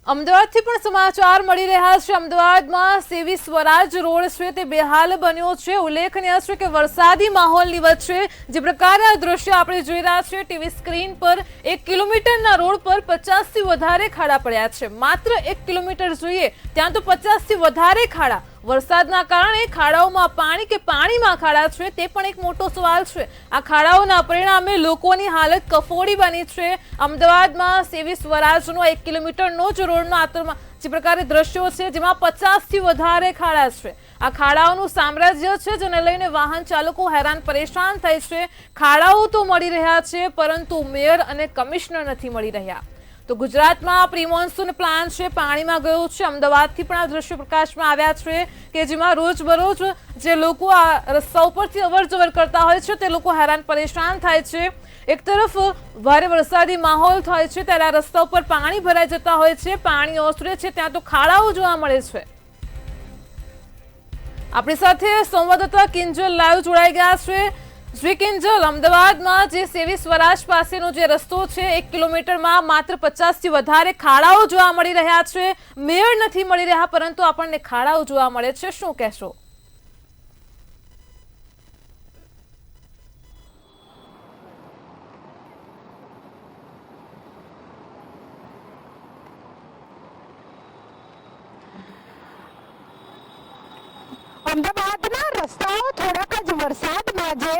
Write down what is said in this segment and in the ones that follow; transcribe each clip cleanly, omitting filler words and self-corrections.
અમદાવાદથી પણ સમાચાર મળી રહ્યા છે। અમદાવાદમાં સેવી સ્વરાજ રોડ છે તે બેહાલ બન્યો છે। ઉલ્લેખનીય છે કે વરસાદી માહોલની વચ્ચે જે પ્રકારે આ દ્રશ્ય આપણે જોઈ રહ્યા છીએ ટીવી સ્ક્રીન પર 1 કિલોમીટરના રોડ પર 50થી વધારે ખાડા પડ્યા છે। માત્ર 1 કિલોમીટર જોઈએ ત્યાં તો 50થી વધારે ખાડા। વરસાદના કારણે ખાડાઓમાં પાણી કે પાણીમાં ખાડા છે તે પણ એક મોટો સવાલ છે। આ ખાડાઓના પરિણામે લોકોની હાલત કફોડી બની છે। અમદાવાદમાં સેવી સ્વરાજનો 1 કિલોમીટરનો જ રોડનો આતરમાં જે પ્રકારે દ્રશ્યો છે જેમાં 50થી વધારે ખાડા છે। આ ખાડાઓનું સામ્રાજ્ય છે જેને લઈને વાહન ચાલકો હેરાન પરેશાન થાય છે। ખાડાઓ તો મળી રહ્યા છે પરંતુ મેયર અને કમિશનર નથી મળી રહ્યા। તો ગુજરાતમાં પ્રી મોન્સૂન પ્લાન છે પાણીમાં ગયો છે। અમદાવાદથી પણ આ દ્રશ્ય પ્રકાશમાં આવ્યા છે કે જેમાં રોજબરોજ જે લોકો આ રસ્તા ઉપરથી અવરજવર કરતા હોય છે તે લોકો હેરાન પરેશાન થાય છે। એક તરફ ભારે વરસાદી માહોલ થાય છે ત્યારે આ રસ્તા ઉપર પાણી ભરાઈ જતા હોય છે, પાણી ઓસરે છે, ત્યાં તો ખાડાઓ જોવા મળે છે। આપણી સાથે સંવાદદાતા કિંજલ લાઈવ જોડાઈ ગયા છે। શ્રી કિંજલ, અમદાવાદમાં જે સેવી સ્વરાજ પાસેનો જે રસ્તો છે 1 કિલોમીટરમાં માત્ર 50થી વધારે ખાડાઓ જોવા મળી રહ્યા છે। મેયર નથી મળી રહ્યા પરંતુ આપણને ખાડાઓ જોવા મળે છે, શું કહેશો? અમદાવાદના રસ્તાઓ થોડાક જ વરસાદમાં જે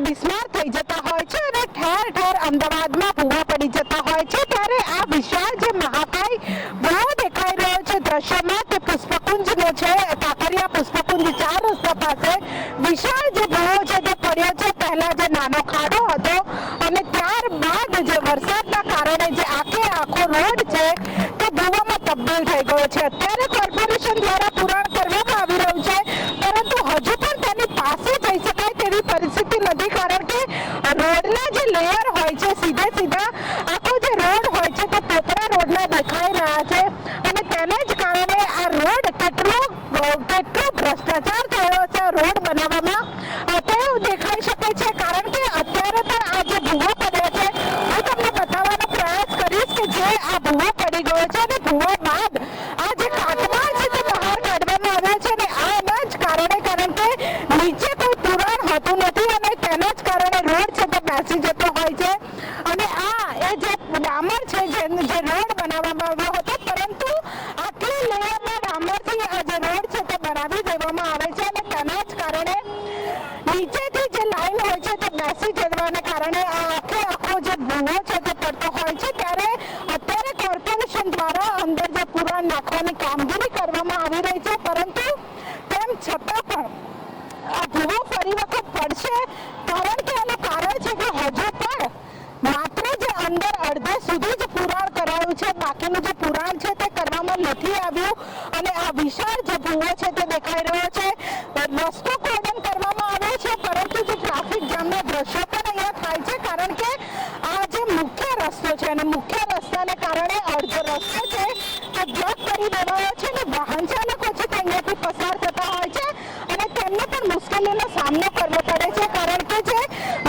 બિસ્માર થઈ જતા હોય છે અને ઠેર ઠેર અમદાવાદમાં ભૂવા પડી જતા હોય છે ત્યારે આ વિશાળ જે મહાકાય ભૂવો દેખાઈ રહ્યો છે દ્રશ્યમાં તે પુષ્પકુંજનો છે। કાંકરિયા પુષ્પકુંજ 4 રસ્તા પાસે વિશાળ જે ભૂવો છે તે પડ્યો છે। પહેલા જે નાનો ખાડો હતો અને ત્યારબાદ જે વરસાદના કારણે જે આખો રોડ છે તે ભૂવામાં તબદીલ થઈ ગયો છે। અત્યારે કોર્પોરેશન દ્વારા પુરાણ કરવામાં આવી રહ્યું છે પરંતુ હજુ પણ તેની પાસે જઈ શકાય તેવી પરિસ્થિતિ નથી કારણ કે રોડના જે લેયર હોય છે સીધા આખો જે રોડ હોય છે તે પોતરા રોડના દેખાઈ રહ્યા છે અને તેને જ કારણે આ રોડ કેટલો ભ્રષ્ટાચાર થયો છે રોડ બનાવવામાં તેવું દેખાઈ શકે છે કારણ કે અત્યારે પણ આ જે ભૂવો પડ્યો છે હું તમને બતાવવાનો પ્રયાસ કરીશ કે જે આ ભૂવો પડી ગયો છે અને ભૂવા બાદ આ જે કાટમાળ છે તે બહાર કાઢવામાં આવ્યા છે અને આના જ કારણે કારણ કે નીચે કોઈ પુરાણ હોતું નથી અને તેના જ કારણે રોડ છે તે બેસી જતો હોય છે અને આ એ જે ડામર છે જે રોડ બનાવવામાં આવ્યો હતો પરંતુ આટલી લેયરના ડામરથી આ જે રોડ છે તે બનાવી દેવામાં આવે છે અને તેના જ કારણે નીચેથી જે લાઈન હોય છે તે બેસી જવાને કારણે આ આખો જે ભૂવો છે તે પડતો હોય છે ત્યારે અત્યારે કોર્પોરેશન દ્વારા અંદર જે પુરાણ નાખવાની કામગીરી કરવામાં આવી રહી છે પરંતુ તેમ છતાં પણ આ ભૂવો ફરી વખત પડશે કારણ કે એનું કારણ છે કે હજુ પણ માત્ર જે અંદર અડધે સુધી જ પુરાણ કરાયું છે બાકીનું જે પુરાણ છે તે કરવામાં નથી આવ્યું અને આ વિશાળ જે ભૂવો છે તે દેખાઈ રહ્યો છે। રસ્તો કોર્ડન કરવામાં આવ્યો છે પરંતુ જે ટ્રાફિક જામના દ્રશ્યો પણ અહીંયા થાય છે કારણ કે આ જે મુખ્ય રસ્તો છે અને મુખ્ય રસ્તાને કારણે અડધો રસ્તો છે તે બ્લોક કરી દેવાયો છે અને વાહન ચાલકો છે તે અહીંયાથી પસાર થતા હોય છે અને તેમને પણ મુશ્કેલીનો સામનો કરવો પડે છે કારણ કે જે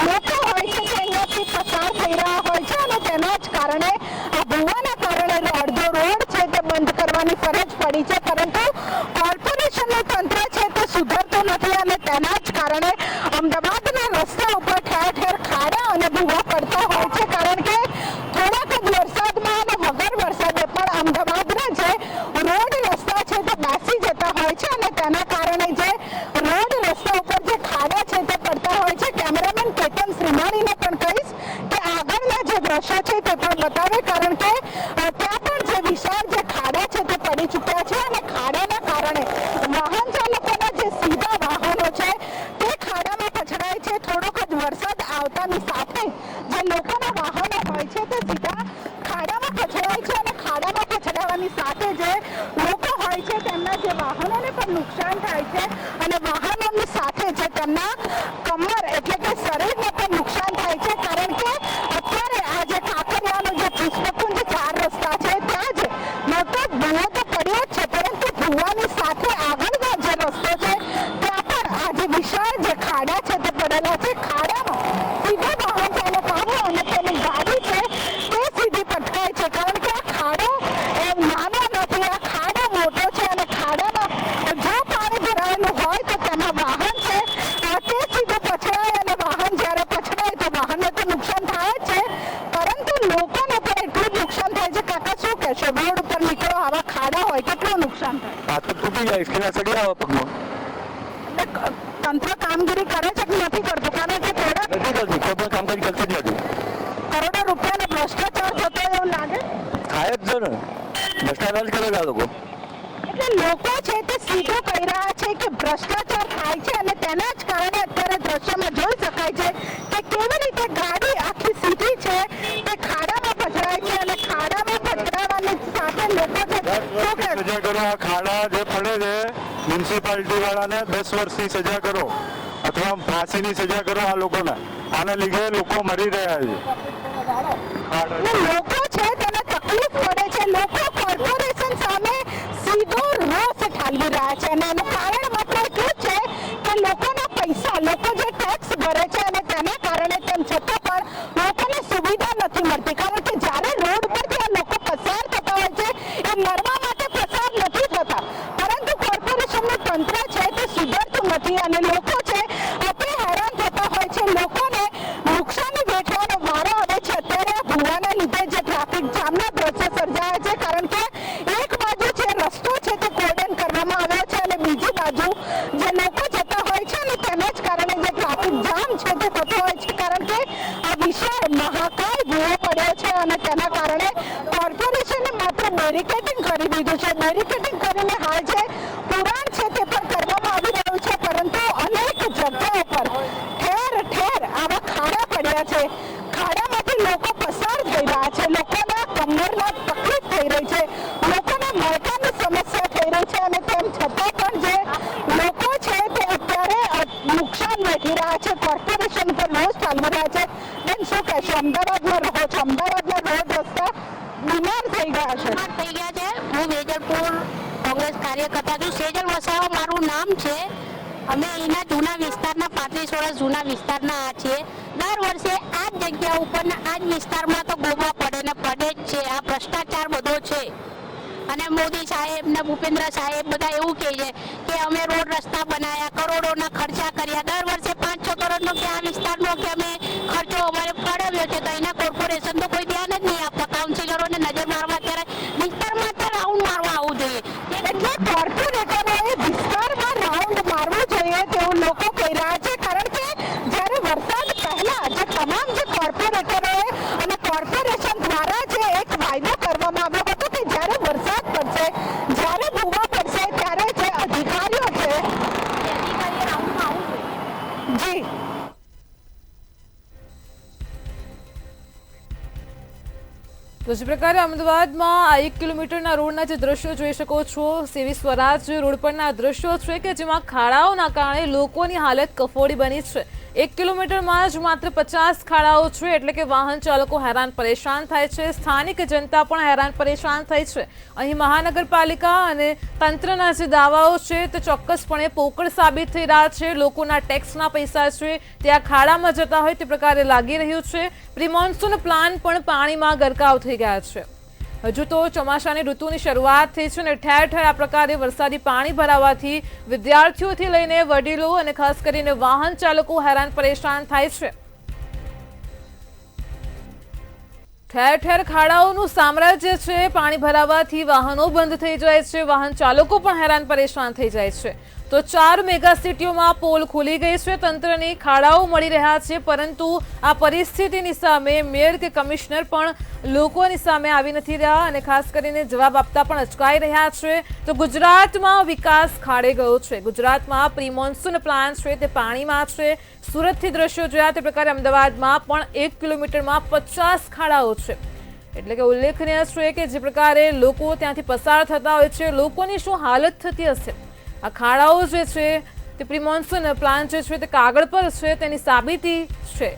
લોકો હોય છે તે અહીંયાથી પસાર થઈ રહ્યા હોય છે અને તેના જ કારણે આ ભૂવાના કારણે અડધો રોડ છે તે બંધ કરવાની ફરજ પડી છે પરંતુ કોર્પોરેશનનું તંત્ર છે તે સુધરતું નથી અને તેના જ કારણે અમદાવાદના રસ્તા ઉપર ઠેર ઠેર ખાડા અને ભૂવા પડતા હોય છે કારણ કે થોડાક જ વરસાદમાં અને વગર વરસાદે પણ અમદાવાદના જે રોડ રસ્તા છે તે બેસી જતા હોય છે અને તેના કારણે જે રોડ રસ્તા ઉપર જે ખાડા છે તે પડતા હોય છે। કેમેરામેન કેતન શ્રીમાળીને પણ કહીશ કે આગળના જે દ્રશ્યો છે તે પણ બતાવે કારણ કે ત્યાં પણ જે વિશાળ જે ખાડા છે તે પડી ચૂક્યા છે અને ખાડાના કારણે વાહન ચાલકોના જે સીધા વાહનો છે તે ખાડામાં પછડાય છે। થોડોક જ વરસાદ આવતાની સાથે જે લોકોના વાહનો હોય છે તે સીધા ખાડામાં પછડાય છે અને ખાડામાં પછડાવાની સાથે જે લોકો હોય છે તેમના જે વાહનોને પણ નુકસાન થાય છે અને વાહનોની સાથે જે તેમના કમર એટલે કે શરીરને પણ નુકસાન થાય છે કારણ કે અત્યારે આ જે કાંકરિયાનો જે પુષ્પકુંજ 4 રસ્તા છે ત્યાં જ મોટો ભૂવો તો પડ્યો જ છે પરંતુ ભૂવાની સાથે આગળનો જે રસ્તો છે ત્યાં પણ આ જે વિશાળ જે ખાડા છે તે પડેલા છે। ખાડામાં સીધા વાહન ચાલક આવે અને તેની ગાડી છે તે સીધી પટકાય છે કારણ કે આ ખાડો હશે, રોડ ઉપર નીકળો આવા ખાડા હોય, કેટલું નુકસાન થાય? હાથ તો તૂટી જાય, સ્કેના ચડી આવે પગમાં. એટલે તંત્ર કામગીરી કરે છે કે નથી કરતું? કારણ કે થોડા નથી કરતું, કોઈ પણ કામકાજ કરતું જ નથી. કરોડો રૂપિયાનો ભ્રષ્ટાચાર થતો એવું લાગે. થાય જ છે ને, ભ્રષ્ટાચાર જ કરે છે આ લોકો. એટલે લોકો છે તે સીધું કહી રહ્યા છે કે ભ્રષ્ટાચાર થાય છે અને તેના જ કારણે અત્યારે દ્રશ્યમાં જોઈ શકાય છે કે કેવી રીતે ગાડી આખી સીધી છે તે ખાડામાં પછડાય છે અને ખાડામાં પછડાવાની સાથે લોકો છે શું કહે છે? સજા કરો, આ ખાડા જે પડે છે મ્યુનિસિપાલિટી વાળાને 10 વર્ષની સજા કરો અથવા ફાંસીની સજા કરો આ લોકોને. આના લીધે લોકો મરી રહ્યા છે. અને લોકો છે તેને તકલીફ પડે છે, લોકો કોર્પોરેશન સામે સીધો રોષ ઠાલવી રહ્યા છે અને એનું કારણ માત્ર એટલું જ છે કે લોકોના પૈસા, લોકો જે ટેક્સ ભરે છે અને તેના કારણે તેમ છતાં પણ લોકોને સુવિધા નથી મળતી. કારણ કે જ્યારે રોડ પરથી આ લોકો પસાર થતા હોય છે એ નરવા માટે પસાર નથી થતા, પરંતુ કોર્પોરેશનનું તંત્ર છે તે સુધરતું નથી અને લોકો છે આપણે હેરાન થતા હોય છે. લોકોને નુકસાની વેઠવાનો વારો આવે છે. અત્યારે આ ભૂવાના લીધે જે ટ્રાફિક જામના દ્રશ્ય સર્જાયા છે, કારણ કે એક બાજુ છે રસ્તો છે તે કોર્ડન કરવામાં આવ્યો છે અને બીજી બાજુ જે લોકો જતા હોય છે ને તેના જ કારણે જે ટ્રાફિક જામ છે તે થતો હોય છે. કારણ કે આ વિશાળ મહાકાય ભૂવો પડ્યો છે અને તેના કારણે કોર્પોરેશને માત્ર બેરિકેડિંગ કરી દીધું છે. બેરિકેડિંગ કરીને હાલ છે પુરાણ છે તે પણ કરવામાં આવી રહ્યું છે, પરંતુ અનેક જગ્યાઓ પર ઠેર ઠેર આવા ખાડા પડ્યા છે. ખાડામાંથી લોકો પસાર થઈ રહ્યા છે, લોકોના કમરના તકલીફ થઈ રહી છે, લોકોના માળખાની સમસ્યા થઈ રહી છે અને તેમ છતાં પણ જે લોકો છે તે અત્યારે નુકસાન વેઠી રહ્યા છે, કોર્પોરેશન પર રોષ ચાલી રહ્યા છે. બેન શું કહેશો? અમદાવાદમાં રહો છો, અમદાવાદના રોડ રસ્તા બીમાર થઈ ગયા છે. થઈ ગયા છે. હું વેજલપુર કોંગ્રેસ કાર્યકર્તા છું. સેજલ વસાવા મારું નામ છે. અમે અહીંના જૂના વિસ્તારના 35 વર્ષ જૂના વિસ્તારના છીએ. દર વર્ષે આ જ જગ્યા ઉપર ને આ જ વિસ્તારમાં તો ગોબા પડે ને પડે જ છે. આ ભ્રષ્ટાચાર બધો છે અને મોદી સાહેબ ને ભૂપેન્દ્ર સાહેબ બધા એવું કહે છે કે અમે રોડ રસ્તા બનાવ્યા, કરોડોના ખર્ચા કર્યા. દર વર્ષે 5-6 કરોડનો કે આ વિસ્તારનો કે અમે ખર્ચો અમારે ફાળવ્યો છે, તો એના કોર્પોરેશન તો કોઈ ધ્યાન જ નહીં આપતા. કાઉન્સિલરોને નજર મારવા અત્યારે વિસ્તારમાં અત્યારે રાઉન્ડ મારવા આવવું જોઈએ. એટલે કોર્પોરેટરોએ વિસ્તારમાં રાઉન્ડ મારવું જોઈએ તેવું લોકો કહી રહ્યા છે. કારણ કે જ્યારે વરસાદ પહેલા જે તમામ જે કોર્પોરેટરોએ અને કોર્પોરેશન દ્વારા જે એક વાયદો કરવામાં આવ્યો હતો કે જ્યારે વરસાદ પડશે, જ્યારે ભૂવા પડશે ત્યારે જે અધિકારીઓ છે જી તો જે પ્રકારે અમદાવાદમાં આ 1 કિલોમીટરના રોડના જે દ્રશ્યો જોઈ શકો છો, સેવી સ્વરાજ રોડ પરના દ્રશ્યો છે કે જેમાં ખાડાઓના કારણે લોકોની હાલત કફોડી બની છે. 1 કિલોમીટરમાં જ માત્ર 50 ખાડાઓ છે, એટલે કે વાહન ચાલકો હેરાન પરેશાન થાય છે, સ્થાનિક જનતા પણ હેરાન પરેશાન થઈ છે. અહીં મહાનગરપાલિકા અને તંત્રના જે દાવાઓ છે તે ચોક્કસપણે પોકળ સાબિત થઈ રહ્યા છે. લોકોના ટેક્સના પૈસા છે તે આ ખાડામાં જતા હોય તે પ્રકારે લાગી રહ્યું છે. પ્રી મોન્સૂન પ્લાન પણ પાણીમાં ગરકાવ થઈ ગયા છે. હજુ તો ચોમાસાની ઋતુની શરૂઆત થઈ છે અને ઠેર ઠેર આ પ્રકારે વરસાદી પાણી ભરાવાથી વિદ્યાર્થીઓથી લઈને વડીલો અને ખાસ કરીને વાહન ચાલકો હેરાન પરેશાન થાય છે. ઠેર ઠેર ખાડાઓનું સામ્રાજ્ય છે. પાણી ભરાવાથી વાહનો બંધ થઈ જાય છે, વાહન ચાલકો પણ હેરાન પરેશાન થઈ જાય છે. તો 4 મેગા સિટીઓમાં પોલ ખુલી ગઈ છે, તંત્રની ખાડાઓ મળી રહ્યા છે, પરંતુ આ પરિસ્થિતિની સામે મેયર કે કમિશનર પણ લોકોની સામે આવી નથી રહ્યા અને ખાસ કરીને જવાબ આપતા પણ અચકાઈ રહ્યા છે. તો ગુજરાતમાં વિકાસ ખાડે ગયો છે. ગુજરાતમાં પ્રી મોન્સૂન પ્લાન છે તે પાણીમાં છે. સુરતથી દ્રશ્યો જોયા તે પ્રકારે અમદાવાદમાં પણ 1 કિલોમીટરમાં 50 ખાડાઓ છે. એટલે કે ઉલ્લેખનીય છે કે જે પ્રકારે લોકો ત્યાંથી પસાર થતા હોય છે, લોકોની શું હાલત થતી હશે. આ ખાડાઓ જે છે તે પ્રી મોન્સૂન પ્લાન જે છે તે કાગળ પર છે તેની સાબિતી છે.